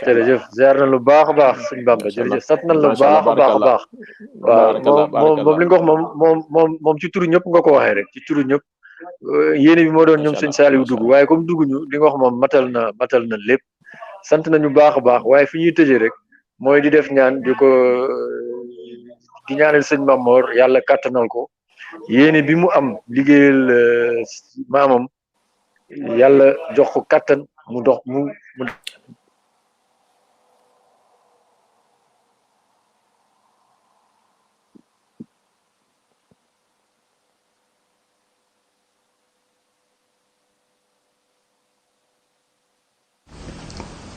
jërëjëf ziar na lu baax a baax sëñ Bamba jërëjëf sant nañ la baax a baax waaw moom li nga wax moom ci turu ñëpp nga ko waxee rek ci turu ñëpp yéene bi moo doon ñoom sëñ Saliou dugg waaye comme dugg ñu li nga wax moom matal na lépp sant nañu baax a baax waaye fi ñuy tëjee rek mooy di def ñaan di ñaanal sëñ Mamor yàlla kàttanal ko yéene bi mu am liggéeyal maamam yàlla jox ko kàttan mu dox mu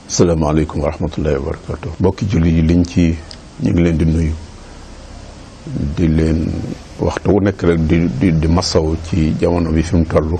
asalaamaaleykum wa rahmatullahi wa barakatu mbokki julli yi liñ ci ñu ngi leen di nuyu di leen waxtu wu nekk rek di masaw ci jamono bi fi mu toll